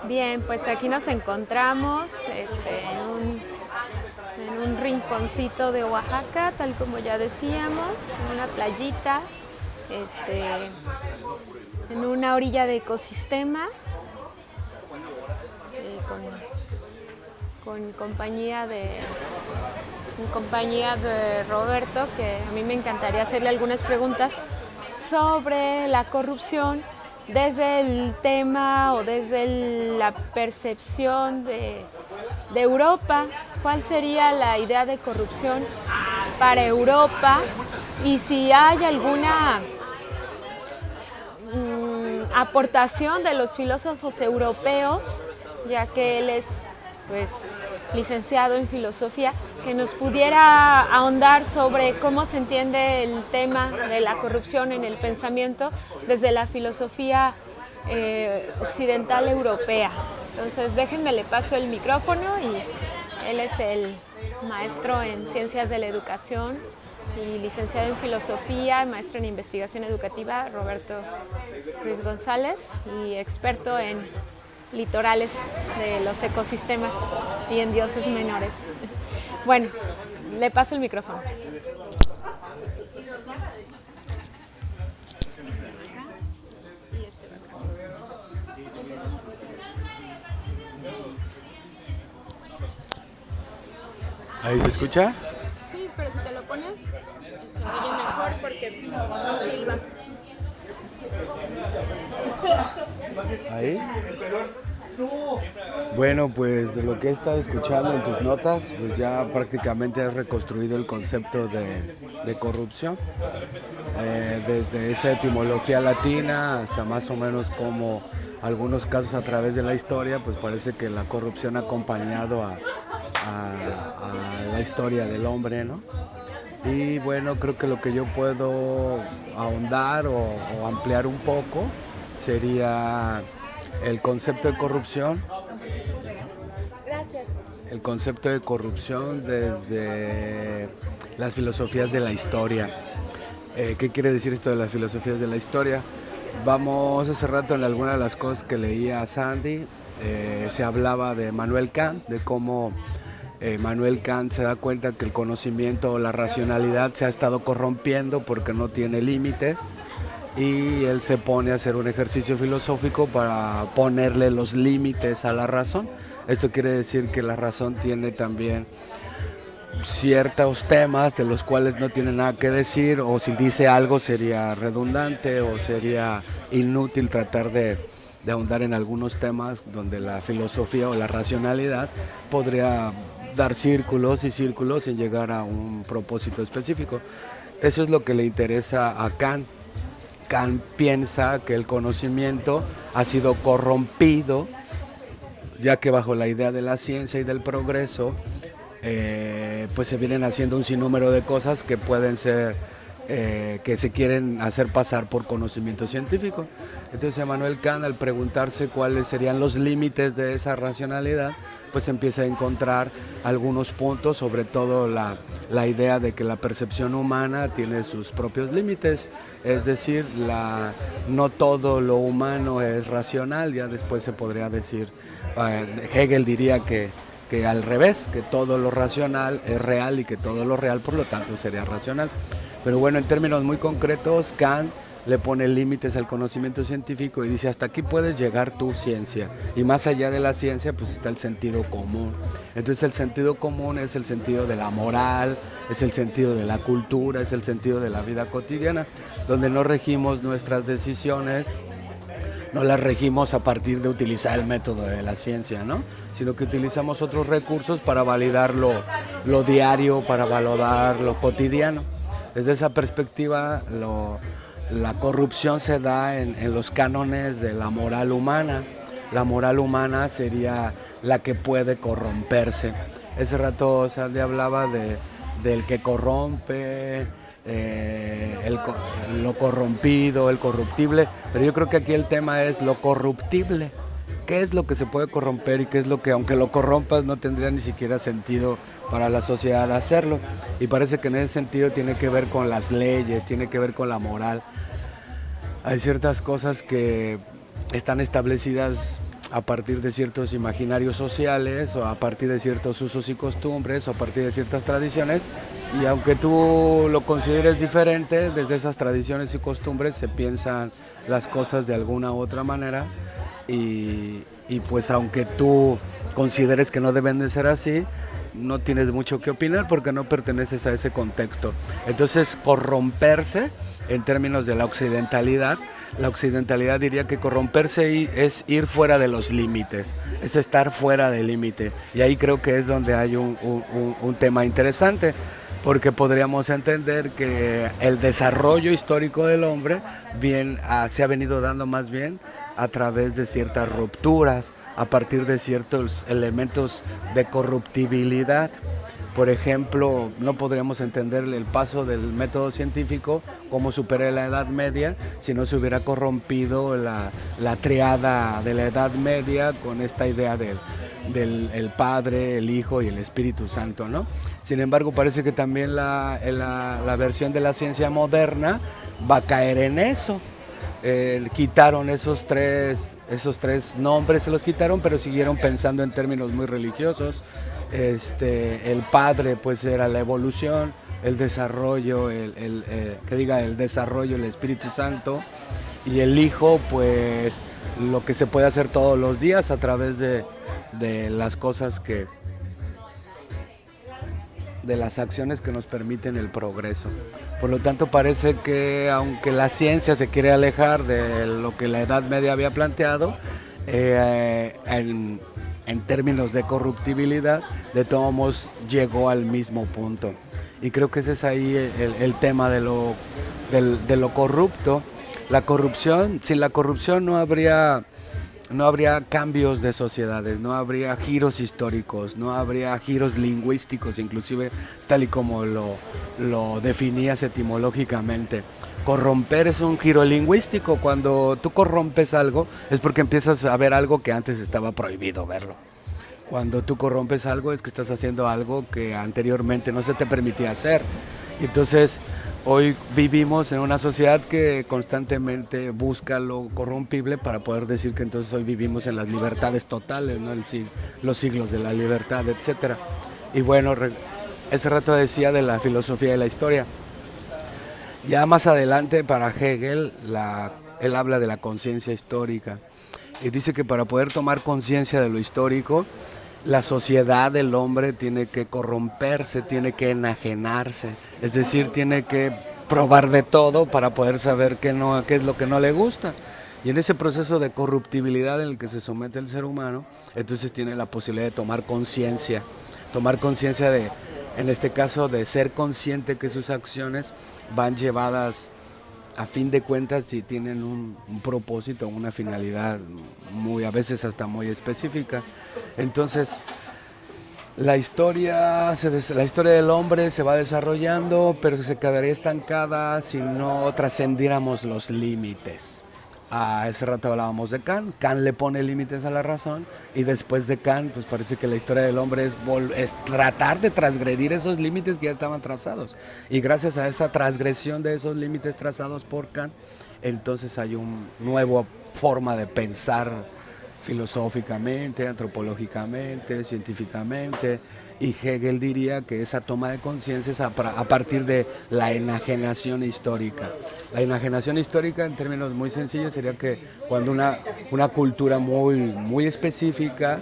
Bien, pues aquí nos encontramos en un rinconcito de Oaxaca, tal como ya decíamos, en una playita, este, en una orilla de ecosistema, con compañía de Roberto, que a mí me encantaría hacerle algunas preguntas sobre la corrupción desde el tema o desde la percepción de Europa. ¿Cuál sería la idea de corrupción para Europa? Y si hay alguna aportación de los filósofos europeos, ya que él es pues licenciado en filosofía, que nos pudiera ahondar sobre cómo se entiende el tema de la corrupción en el pensamiento desde la filosofía occidental europea. Entonces déjenme le paso el micrófono y él es el maestro en ciencias de la educación y licenciado en filosofía, maestro en investigación educativa, Roberto Ruiz González, y experto en litorales de los ecosistemas y en dioses menores. Bueno, le paso el micrófono. ¿Ahí se escucha? Sí, pero si te lo pones, se oye mejor porque no silba. ¿Ahí? Bueno, pues de lo que he estado escuchando en tus notas, pues ya prácticamente has reconstruido el concepto de corrupción. Desde esa etimología latina hasta más o menos como algunos casos a través de la historia, pues parece que la corrupción ha acompañado a la historia del hombre, ¿no? Y bueno, creo que lo que yo puedo ahondar o ampliar un poco sería el concepto de corrupción. Gracias. El concepto de corrupción desde las filosofías de la historia. ¿Qué quiere decir esto de las filosofías de la historia? Vamos hace rato en alguna de las cosas que leía Sandy, se hablaba de Manuel Kant, de cómo Manuel Kant se da cuenta que el conocimiento o la racionalidad se ha estado corrompiendo porque no tiene límites, y él se pone a hacer un ejercicio filosófico para ponerle los límites a la razón. Esto quiere decir que la razón tiene también ciertos temas de los cuales no tiene nada que decir, o si dice algo sería redundante o sería inútil tratar de ahondar en algunos temas donde la filosofía o la racionalidad podría dar círculos y círculos sin llegar a un propósito específico. Eso es lo que le interesa a Kant. Kant piensa que el conocimiento ha sido corrompido, ya que bajo la idea de la ciencia y del progreso, pues se vienen haciendo un sinnúmero de cosas que pueden ser, que se quieren hacer pasar por conocimiento científico. Entonces Immanuel Kant, al preguntarse cuáles serían los límites de esa racionalidad, pues empieza a encontrar algunos puntos, sobre todo la idea de que la percepción humana tiene sus propios límites, es decir, no todo lo humano es racional. Ya después se podría decir, Hegel diría que al revés, que todo lo racional es real y que todo lo real por lo tanto sería racional. Pero bueno, en términos muy concretos, Kant le pone límites al conocimiento científico y dice: hasta aquí puedes llegar tu ciencia, y más allá de la ciencia pues está el sentido común. Entonces el sentido común es el sentido de la moral, es el sentido de la cultura, es el sentido de la vida cotidiana, donde no regimos nuestras decisiones, no las regimos a partir de utilizar el método de la ciencia, ¿no? Sino que utilizamos otros recursos para validar lo diario, para validar lo cotidiano. Desde esa perspectiva, la corrupción se da en los cánones de la moral humana. La moral humana sería la que puede corromperse. Ese rato Sandy hablaba del que corrompe, lo corrompido, el corruptible, pero yo creo que aquí el tema es lo corruptible. ¿Qué es lo que se puede corromper y qué es lo que, aunque lo corrompas, no tendría ni siquiera sentido para la sociedad hacerlo? Y parece que en ese sentido tiene que ver con las leyes, tiene que ver con la moral. Hay ciertas cosas que están establecidas a partir de ciertos imaginarios sociales o a partir de ciertos usos y costumbres o a partir de ciertas tradiciones, y aunque tú lo consideres diferente, desde esas tradiciones y costumbres se piensan las cosas de alguna u otra manera, y pues aunque tú consideres que no deben de ser así, no tienes mucho que opinar porque no perteneces a ese contexto. Entonces, corromperse en términos de la occidentalidad diría que corromperse es ir fuera de los límites, es estar fuera del límite. Y ahí creo que es donde hay un tema interesante, porque podríamos entender que el desarrollo histórico del hombre se ha venido dando más bien a través de ciertas rupturas, a partir de ciertos elementos de corruptibilidad. Por ejemplo, no podríamos entender el paso del método científico como supera la Edad Media si no se hubiera corrompido la triada de la Edad Media con esta idea del el Padre, el Hijo y el Espíritu Santo, ¿no? Sin embargo, parece que también la versión de la ciencia moderna va a caer en eso. Quitaron esos tres nombres, se los quitaron, pero siguieron pensando en términos muy religiosos. El Padre pues era la evolución, el desarrollo, el desarrollo, el Espíritu Santo, y el Hijo pues lo que se puede hacer todos los días a través de las cosas de las acciones que nos permiten el progreso. Por lo tanto, parece que aunque la ciencia se quiere alejar de lo que la Edad Media había planteado, en términos de corruptibilidad, de todos modos llegó al mismo punto. Y creo que ese es ahí el tema de lo corrupto. La corrupción, sin la corrupción no habría cambios de sociedades, no habría giros históricos, no habría giros lingüísticos, inclusive tal y como lo definías etimológicamente. Corromper es un giro lingüístico. Cuando tú corrompes algo es porque empiezas a ver algo que antes estaba prohibido verlo. Cuando tú corrompes algo es que estás haciendo algo que anteriormente no se te permitía hacer. Entonces, hoy vivimos en una sociedad que constantemente busca lo corrompible para poder decir que entonces hoy vivimos en las libertades totales, ¿no? Los siglos de la libertad, etc. Y bueno, ese rato decía de la filosofía de la historia. Ya más adelante, para Hegel, él habla de la conciencia histórica y dice que para poder tomar conciencia de lo histórico, la sociedad del hombre tiene que corromperse, tiene que enajenarse, es decir, tiene que probar de todo para poder saber qué es lo que no le gusta. Y en ese proceso de corruptibilidad en el que se somete el ser humano, entonces tiene la posibilidad de tomar conciencia en este caso, de ser consciente que sus acciones van llevadas a fin de cuentas y tienen un propósito, una finalidad a veces hasta muy específica. Entonces, la historia del hombre se va desarrollando, pero se quedaría estancada si no trascendiéramos los límites. Ese rato hablábamos de Kant. Kant le pone límites a la razón, y después de Kant pues parece que la historia del hombre es tratar de transgredir esos límites que ya estaban trazados, y gracias a esa transgresión de esos límites trazados por Kant, entonces hay una nueva forma de pensar filosóficamente, antropológicamente, científicamente, y Hegel diría que esa toma de conciencia es a partir de la enajenación histórica. La enajenación histórica, en términos muy sencillos, sería que cuando una cultura muy, muy específica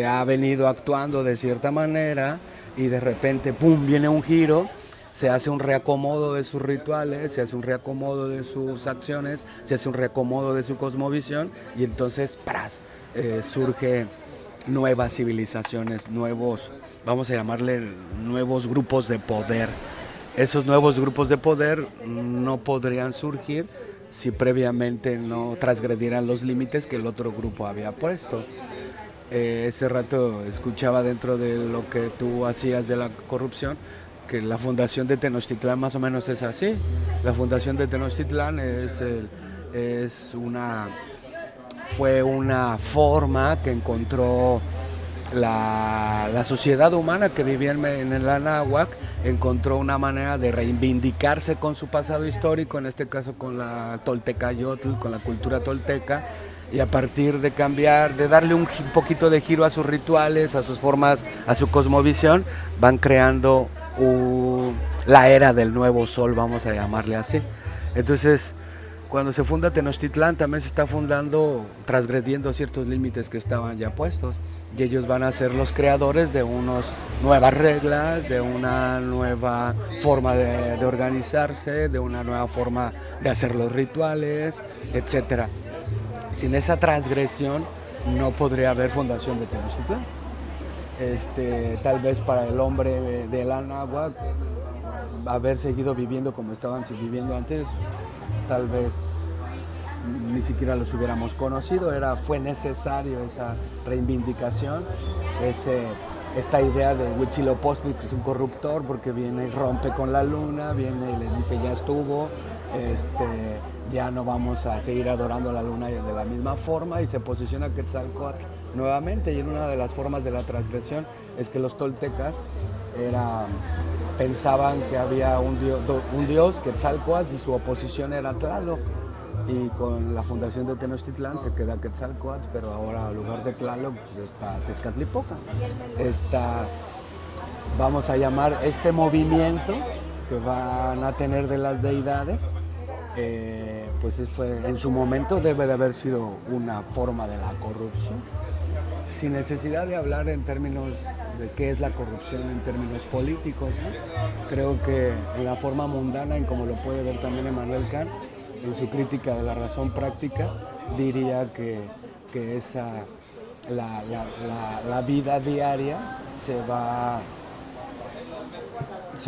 ha venido actuando de cierta manera y de repente, ¡pum!, viene un giro, se hace un reacomodo de sus rituales, se hace un reacomodo de sus acciones, se hace un reacomodo de su cosmovisión, y entonces surge nuevas civilizaciones, vamos a llamarle nuevos grupos de poder. Esos nuevos grupos de poder no podrían surgir si previamente no transgredieran los límites que el otro grupo había puesto. Ese rato escuchaba, dentro de lo que tú hacías de la corrupción, que la fundación de Tenochtitlán más o menos es así. La fundación de Tenochtitlán fue una forma que encontró la sociedad humana que vivía en el Anáhuac, encontró una manera de reivindicarse con su pasado histórico, en este caso con la toltecayotl, con la cultura tolteca, y a partir de cambiar, de darle un poquito de giro a sus rituales, a sus formas, a su cosmovisión, van creando la era del nuevo sol, vamos a llamarle así. Entonces, cuando se funda Tenochtitlán también se está fundando transgrediendo ciertos límites que estaban ya puestos, y ellos van a ser los creadores de unas nuevas reglas, de una nueva forma de organizarse, de una nueva forma de hacer los rituales, etcétera. Sin esa transgresión no podría haber fundación de Tenochtitlán. Tal vez para el hombre del Anáhuac haber seguido viviendo como estaban viviendo antes, tal vez ni siquiera los hubiéramos conocido. Fue necesario esa reivindicación, esta idea de Huitzilopochtli, que es un corruptor porque viene y rompe con la luna, viene y le dice ya estuvo, ya no vamos a seguir adorando a la luna de la misma forma, y se posiciona Quetzalcóatl nuevamente. Y en una de las formas de la transgresión es que los toltecas pensaban que había un dios, Quetzalcóatl, y su oposición era Tlaloc. Y con la fundación de Tenochtitlán se queda Quetzalcóatl, pero ahora en lugar de Tlaloc pues está Tezcatlipoca. Vamos a llamar este movimiento que van a tener de las deidades, pues en su momento debe de haber sido una forma de la corrupción, sin necesidad de hablar en términos de qué es la corrupción en términos políticos, ¿no? Creo que en la forma mundana, en como lo puede ver también Immanuel Kant, en su crítica de la razón práctica, diría que la vida diaria se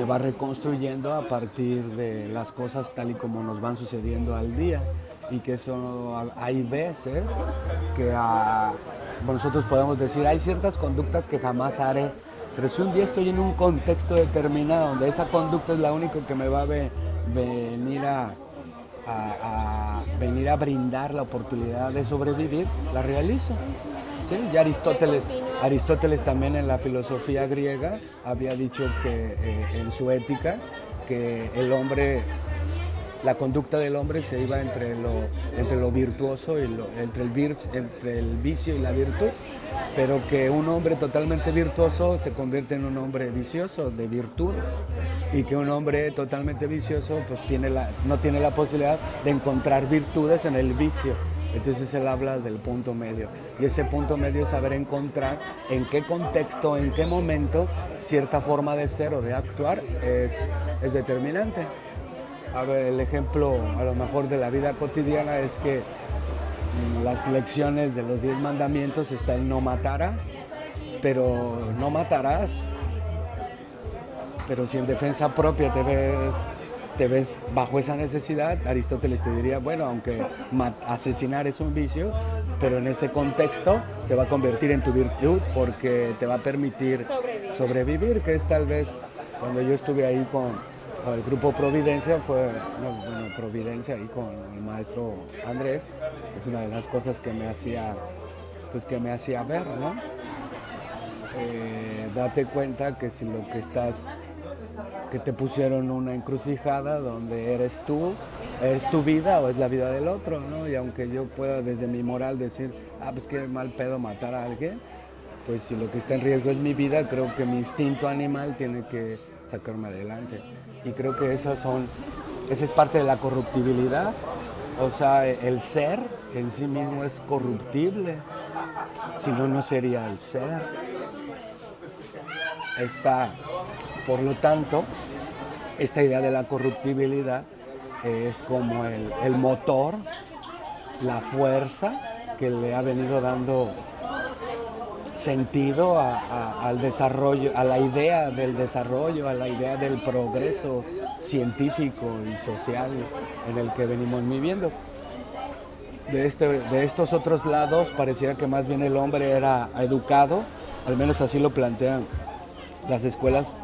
va reconstruyendo a partir de las cosas tal y como nos van sucediendo al día, y que hay veces que nosotros podemos decir hay ciertas conductas que jamás haré, pero si un día estoy en un contexto determinado donde esa conducta es la única que me va a venir a brindar la oportunidad de sobrevivir, la realizo. ¿Sí? Ya Aristóteles también en la filosofía griega había dicho que en su ética que la conducta del hombre se iba entre lo virtuoso y entre el vicio y la virtud, pero que un hombre totalmente virtuoso se convierte en un hombre vicioso de virtudes, y que un hombre totalmente vicioso pues no tiene la posibilidad de encontrar virtudes en el vicio. Entonces él habla del punto medio, y ese punto medio es saber encontrar en qué contexto, en qué momento cierta forma de ser o de actuar es determinante. A ver, el ejemplo a lo mejor de la vida cotidiana es que las lecciones de los 10 mandamientos está en no matarás, pero no matarás. Pero si en defensa propia te ves bajo esa necesidad, Aristóteles te diría, bueno, aunque asesinar es un vicio, pero en ese contexto se va a convertir en tu virtud porque te va a permitir sobrevivir, que es tal vez cuando yo estuve ahí con el grupo Providencia, Providencia ahí con el maestro Andrés, es una de las cosas que me hacía ver, ¿no? Date cuenta que si lo que que te pusieron una encrucijada donde eres tú, es tu vida o es la vida del otro, ¿no? Y aunque yo pueda desde mi moral decir, pues qué mal pedo matar a alguien, pues si lo que está en riesgo es mi vida, creo que mi instinto animal tiene que sacarme adelante. Y creo que esa es parte de la corruptibilidad. O sea, el ser en sí mismo es corruptible, si no, no sería el ser. Por lo tanto, esta idea de la corruptibilidad es como el motor, la fuerza que le ha venido dando sentido al desarrollo, a la idea del desarrollo, a la idea del progreso científico y social en el que venimos viviendo. De estos otros lados pareciera que más bien el hombre era educado, al menos así lo plantean las escuelas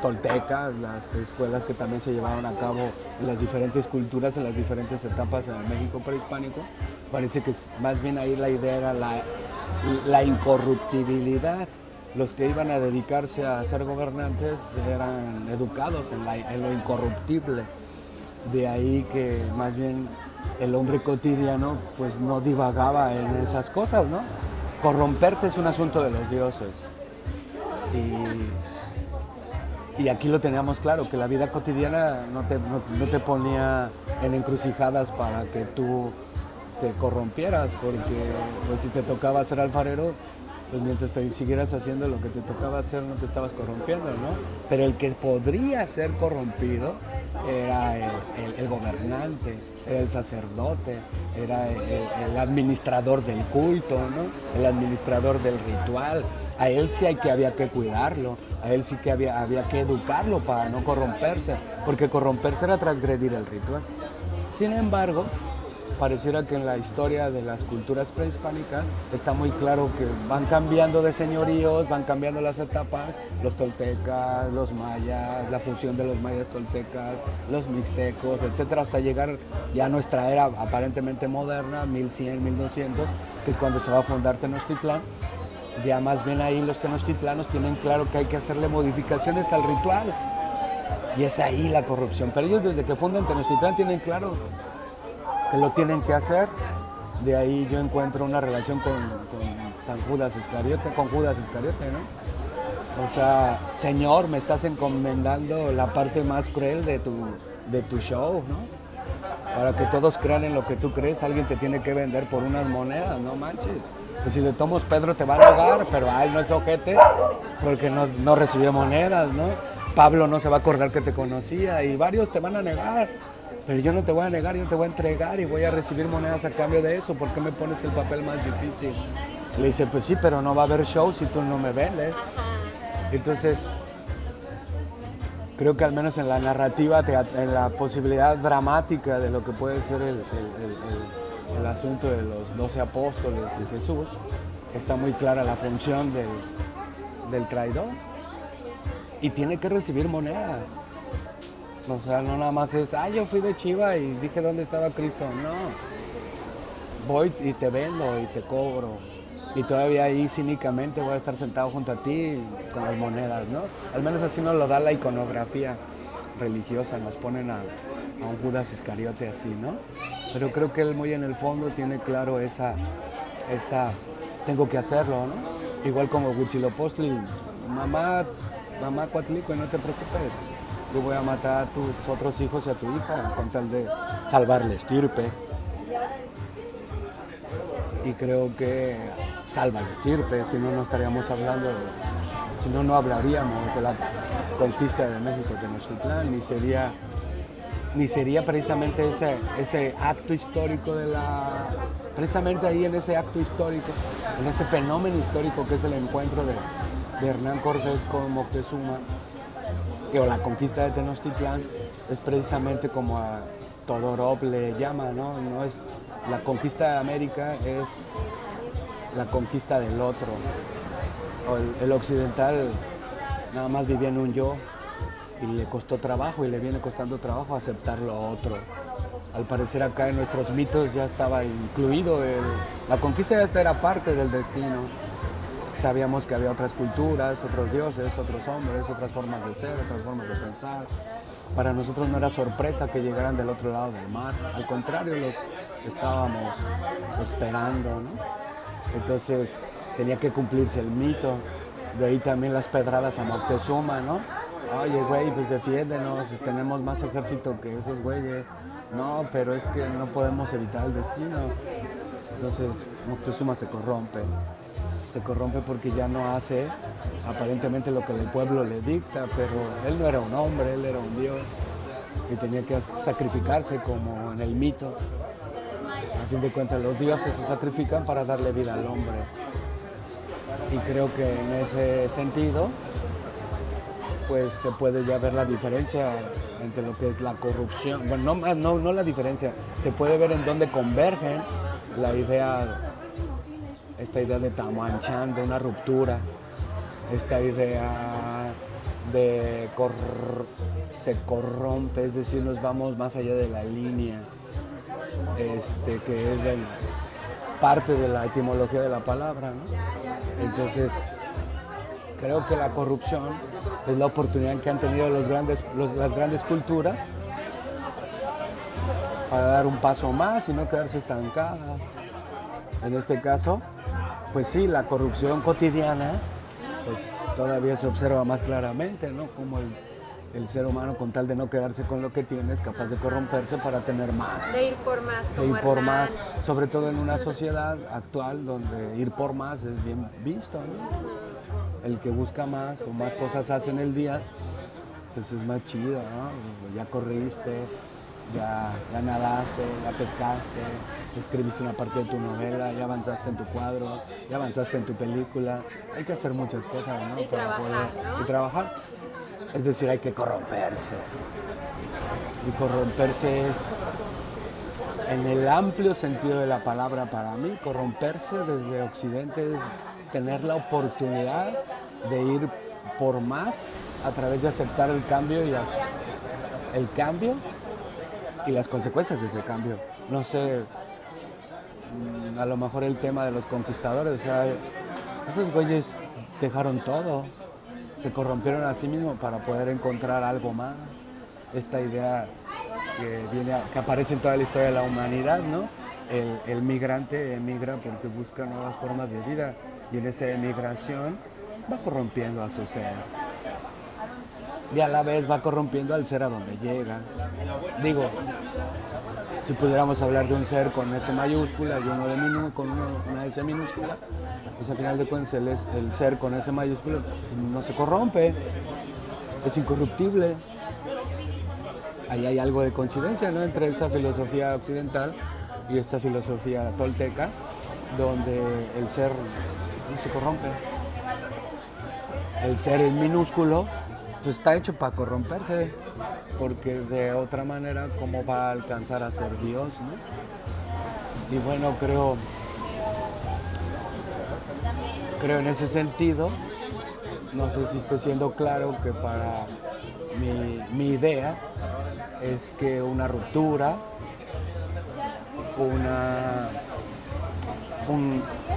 toltecas, las escuelas que también se llevaron a cabo en las diferentes culturas, en las diferentes etapas en el México prehispánico. Parece que más bien ahí la idea era la incorruptibilidad. Los que iban a dedicarse a ser gobernantes eran educados en lo incorruptible. De ahí que más bien el hombre cotidiano pues no divagaba en esas cosas, ¿no? Corromperte es un asunto de los dioses. Y aquí lo teníamos claro, que la vida cotidiana no te ponía en encrucijadas para que tú te corrompieras, porque pues, si te tocaba ser alfarero, pues mientras te siguieras haciendo lo que te tocaba hacer no te estabas corrompiendo, ¿no? Pero el que podría ser corrompido era el gobernante, era el sacerdote, era el administrador del culto, ¿no? El administrador del ritual. A él sí había que cuidarlo, a él sí que había que educarlo para no corromperse, porque corromperse era transgredir el ritual. Sin embargo, pareciera que en la historia de las culturas prehispánicas está muy claro que van cambiando de señoríos, van cambiando las etapas, los toltecas, los mayas, la fusión de los mayas toltecas, los mixtecos, etcétera, hasta llegar ya a nuestra era aparentemente moderna, 1100, 1200, que es cuando se va a fundar Tenochtitlán. Ya más bien ahí los tenochtitlanos tienen claro que hay que hacerle modificaciones al ritual, y es ahí la corrupción. Pero ellos desde que fundan Tenochtitlán tienen claro que lo tienen que hacer. De ahí yo encuentro una relación con Judas Iscariote, ¿no? O sea, Señor, me estás encomendando la parte más cruel de tu show, ¿no? Para que todos crean en lo que tú crees, alguien te tiene que vender por unas monedas, no manches. Pues si le tomas Pedro te va a negar, pero a él no es ojete porque no recibió monedas, ¿no? Pablo no se va a acordar que te conocía y varios te van a negar. Pero yo no te voy a negar, yo te voy a entregar y voy a recibir monedas a cambio de eso. ¿Por qué me pones el papel más difícil? Le dice, pues sí, pero no va a haber show si tú no me vendes. Entonces, creo que al menos en la narrativa, en la posibilidad dramática de lo que puede ser el asunto de los 12 apóstoles y Jesús, está muy clara la función del traidor. Y tiene que recibir monedas. O sea, no nada más es, yo fui de chiva y dije dónde estaba Cristo. No, voy y te vendo y te cobro. Y todavía ahí cínicamente voy a estar sentado junto a ti con las monedas, ¿no? Al menos así nos lo da la iconografía religiosa, nos ponen a un Judas Iscariote así, ¿no? Pero creo que él muy en el fondo tiene claro esa tengo que hacerlo, ¿no? Igual como Huitzilopochtli, mamá Coatlicue, no te preocupes. Yo voy a matar a tus otros hijos y a tu hija con tal de salvar la estirpe. Y creo que salva la estirpe, si no, no estaríamos hablando, si no, no hablaríamos de la conquista de México Tenochtitlán, ni sería precisamente ese acto histórico precisamente ahí en ese acto histórico, en ese fenómeno histórico que es el encuentro de Hernán Cortés con Moctezuma, o la conquista de Tenochtitlán, es precisamente como a Todorov le llama, ¿no? No es la conquista de América, es la conquista del otro. O el occidental nada más vivía en un yo y le costó trabajo y le viene costando trabajo aceptar lo otro. Al parecer acá en nuestros mitos ya estaba incluido, la conquista ya era parte del destino. Sabíamos que había otras culturas, otros dioses, otros hombres, otras formas de ser, otras formas de pensar. Para nosotros no era sorpresa que llegaran del otro lado del mar. Al contrario, los estábamos esperando, ¿no? Entonces tenía que cumplirse el mito. De ahí también las pedradas a Moctezuma, ¿no? Oye, güey, pues defiéndenos, tenemos más ejército que esos güeyes. No, pero es que no podemos evitar el destino. Entonces Moctezuma se corrompe porque ya no hace aparentemente lo que el pueblo le dicta, pero él no era un hombre, él era un dios y tenía que sacrificarse como en el mito. A fin de cuentas los dioses se sacrifican para darle vida al hombre, y creo que en ese sentido pues se puede ya ver la diferencia entre lo que es la corrupción. Bueno, no la diferencia, se puede ver en dónde convergen esta idea de Tamanchan, de una ruptura, esta idea de se corrompe, es decir, nos vamos más allá de la línea, que es parte de la etimología de la palabra, ¿no? Entonces, creo que la corrupción es la oportunidad que han tenido las grandes culturas para dar un paso más y no quedarse estancada. En este caso, pues sí, la corrupción cotidiana, pues todavía se observa más claramente, ¿no? Como el ser humano, con tal de no quedarse con lo que tiene, es capaz de corromperse para tener más. De ir por más. De ir por más, sobre todo en una sociedad actual donde ir por más es bien visto, ¿no? El que busca más o más cosas hace en el día, pues es más chido, ¿no? Ya corriste, ya nadaste, ya pescaste, escribiste una parte de tu novela, ya avanzaste en tu cuadro, ya avanzaste en tu película. Hay que hacer muchas cosas, ¿no? Y trabajar, ¿no? Y trabajar. Es decir, hay que corromperse. Y corromperse es, en el amplio sentido de la palabra para mí, corromperse desde Occidente es tener la oportunidad de ir por más a través de aceptar el cambio y las consecuencias de ese cambio. No sé, a lo mejor el tema de los conquistadores, o sea, esos güeyes dejaron todo, se corrompieron a sí mismos para poder encontrar algo más. Esta idea que aparece en toda la historia de la humanidad, ¿no? El migrante emigra porque busca nuevas formas de vida y en esa emigración va corrompiendo a su ser. Y a la vez va corrompiendo al ser a donde llega. Digo, si pudiéramos hablar de un ser con S mayúscula y uno con una S minúscula, pues al final de cuentas el ser con S mayúscula no se corrompe, es incorruptible. Ahí hay algo de coincidencia, ¿no?, entre esa filosofía occidental y esta filosofía tolteca, donde el ser no se corrompe. El ser en minúsculo pues está hecho para corromperse, porque de otra manera, ¿cómo va a alcanzar a ser Dios, no? Y bueno, creo en ese sentido, no sé si estoy siendo claro, que para mi idea es que una ruptura,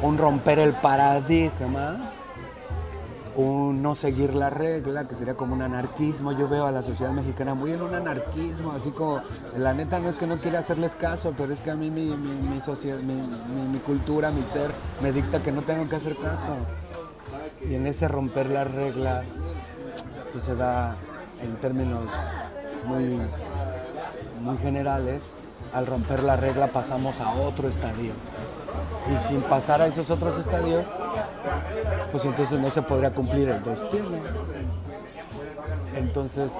un romper el paradigma, un no seguir la regla, que sería como un anarquismo. Yo veo a la sociedad mexicana muy en un anarquismo, así como, la neta no es que no quiera hacerles caso, pero es que a mí mi sociedad, mi cultura, mi ser, me dicta que no tengo que hacer caso. Y en ese romper la regla, pues se da en términos muy generales. Al romper la regla pasamos a otro estadio. Y sin pasar a esos otros estadios, pues entonces no se podría cumplir el destino. Entonces,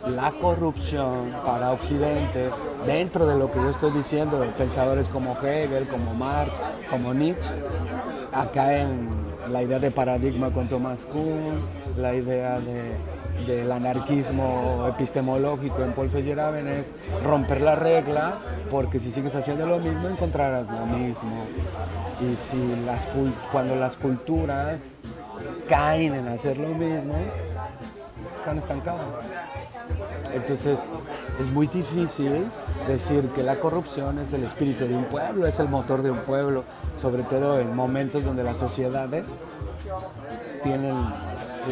la corrupción para Occidente, dentro de lo que yo estoy diciendo, pensadores como Hegel, como Marx, como Nietzsche, acá en la idea de paradigma con Thomas Kuhn, la idea del anarquismo epistemológico en Paul Feyerabend, es romper la regla, porque si sigues haciendo lo mismo encontrarás lo mismo. Y si cuando las culturas caen en hacer lo mismo, están estancadas. Entonces es muy difícil decir que la corrupción es el espíritu de un pueblo, es el motor de un pueblo, sobre todo en momentos donde las sociedades tienen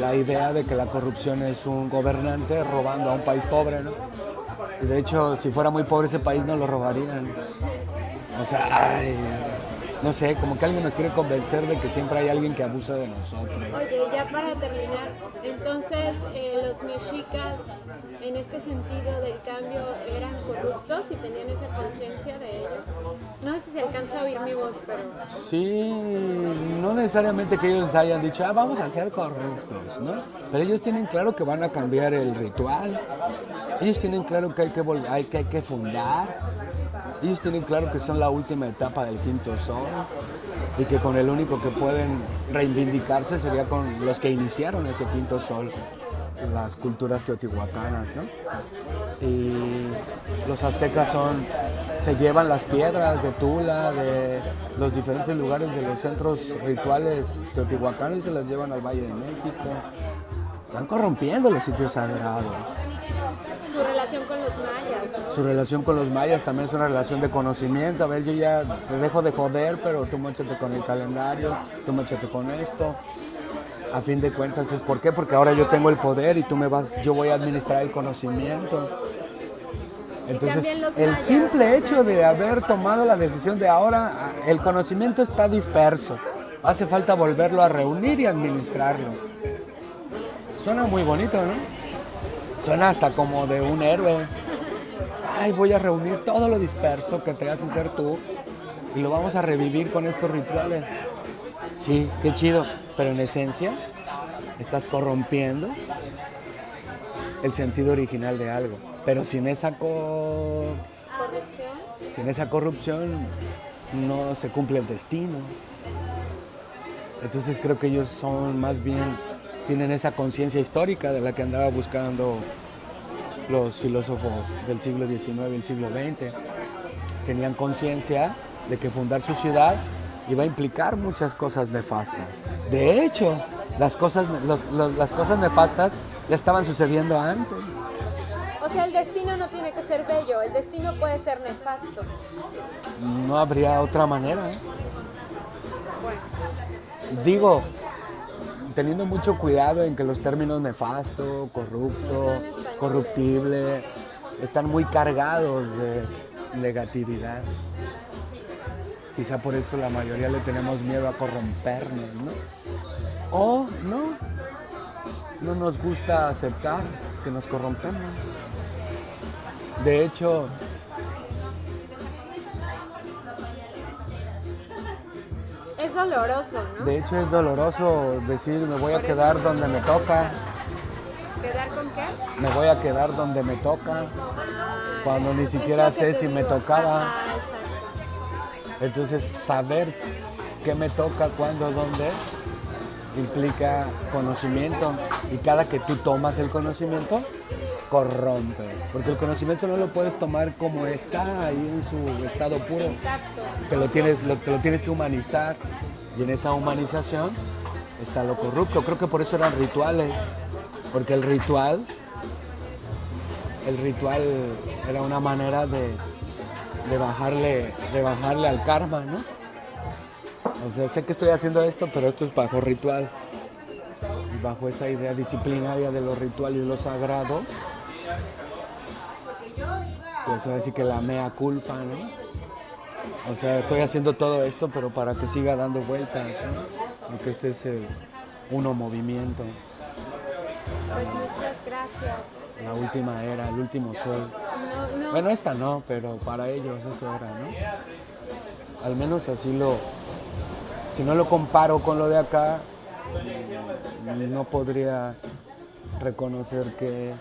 la idea de que la corrupción es un gobernante robando a un país pobre, ¿no? Y de hecho, si fuera muy pobre ese país no lo robarían. O sea, no sé, como que alguien nos quiere convencer de que siempre hay alguien que abusa de nosotros. Oye, ya para terminar, entonces los mexicas en este sentido del cambio eran corruptos y tenían esa conciencia de ellos. No sé si se alcanza a oír mi voz, pero... Sí, no necesariamente que ellos hayan dicho, vamos a ser corruptos, ¿no? Pero ellos tienen claro que van a cambiar el ritual. Ellos tienen claro que hay que fundar. Ellos tienen claro que son la última etapa del quinto sol y que con el único que pueden reivindicarse sería con los que iniciaron ese quinto sol, las culturas teotihuacanas, ¿no? Y los aztecas se llevan las piedras de Tula, de los diferentes lugares de los centros rituales teotihuacanos y se las llevan al Valle de México. Están corrompiendo los sitios sagrados. Su relación con los mayas, ¿no? Su relación con los mayas también es una relación de conocimiento. A ver, yo ya te dejo de joder, pero tú móchate con el calendario, tú móchate con esto. A fin de cuentas, ¿es por qué? Porque ahora yo tengo el poder y yo voy a administrar el conocimiento. Entonces, también los el mayas. simple hecho de haber tomado la decisión de ahora, el conocimiento está disperso. Hace falta volverlo a reunir y administrarlo. Suena muy bonito, ¿no? Suena hasta como de un héroe. Ay, voy a reunir todo lo disperso que te hace ser tú y lo vamos a revivir con estos rituales. Sí, qué chido, pero en esencia estás corrompiendo el sentido original de algo. Pero sin esa corrupción no se cumple el destino. Entonces creo que ellos son más bien, tienen esa conciencia histórica de la que andaba buscando los filósofos del siglo XIX y el siglo XX. Tenían conciencia de que fundar su ciudad iba a implicar muchas cosas nefastas. De hecho, las cosas nefastas ya estaban sucediendo antes. O sea, el destino no tiene que ser bello, el destino puede ser nefasto. No habría otra manera. Digo, teniendo mucho cuidado en que los términos nefasto, corrupto, corruptible, están muy cargados de negatividad. Quizá por eso la mayoría le tenemos miedo a corrompernos, ¿no? O no nos gusta aceptar que nos corrompemos. De hecho, es doloroso, ¿no? De hecho es doloroso decir me voy a quedar donde me toca. ¿Quedar con qué? Me voy a quedar donde me toca, cuando ni siquiera sé si me tocaba. Exacto. Entonces saber qué me toca, cuándo, dónde, implica conocimiento. Y cada que tú tomas el conocimiento, corrompe. Porque el conocimiento no lo puedes tomar como está ahí en su estado puro. Exacto. Te lo tienes que humanizar. Y en esa humanización está lo corrupto. Creo que por eso eran rituales. Porque el ritual era una manera de bajarle al karma, ¿no? O sea, sé que estoy haciendo esto, pero esto es bajo ritual. Y bajo esa idea disciplinaria de lo ritual y lo sagrado, pues ahora sí que la mea culpa, ¿no? O sea, estoy haciendo todo esto, pero para que siga dando vueltas, ¿no? Porque este es el uno movimiento. Pues muchas gracias. La última era, el último sol. No. Bueno, esta no, pero para ellos eso era, ¿no? Al menos así si no lo comparo con lo de acá, no podría reconocer que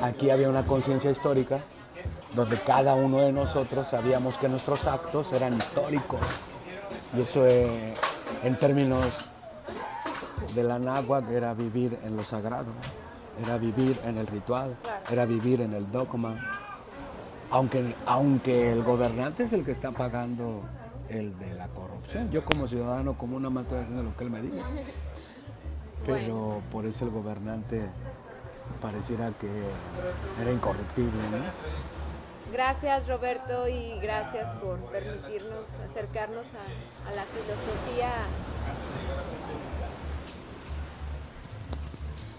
aquí había una conciencia histórica donde cada uno de nosotros sabíamos que nuestros actos eran históricos. Y eso en términos de la náhuatl era vivir en lo sagrado, era vivir en el ritual, era vivir en el dogma. Aunque el gobernante es el que está pagando el de la corrupción. Yo como ciudadano, como una más estoy haciendo lo que él me diga. Pero por eso el gobernante pareciera que era incorruptible, ¿no? Gracias, Roberto, y gracias por permitirnos acercarnos a la filosofía.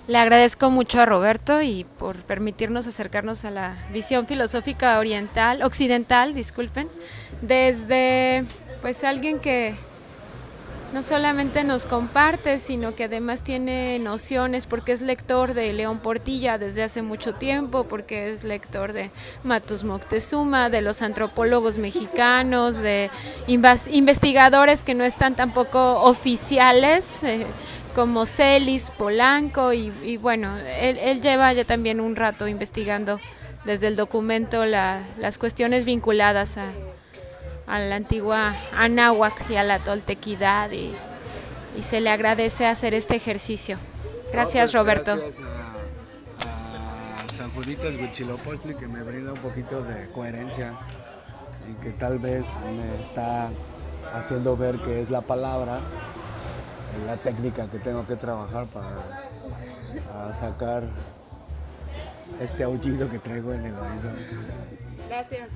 Le agradezco mucho a Roberto y por permitirnos acercarnos a la visión filosófica occidental, desde pues alguien que no solamente nos comparte, sino que además tiene nociones, porque es lector de León Portilla desde hace mucho tiempo, porque es lector de Matus Moctezuma, de los antropólogos mexicanos, de investigadores que no están tampoco oficiales, como Celis, Polanco, y bueno, él lleva ya también un rato investigando desde el documento las cuestiones vinculadas a la antigua Anáhuac y a la toltequidad, y se le agradece hacer este ejercicio. Gracias, pues, Roberto. Gracias a San Juditas Huitzilopochtli, que me brinda un poquito de coherencia y que tal vez me está haciendo ver que es la palabra, la técnica que tengo que trabajar para sacar este aullido que traigo en el oído. Gracias.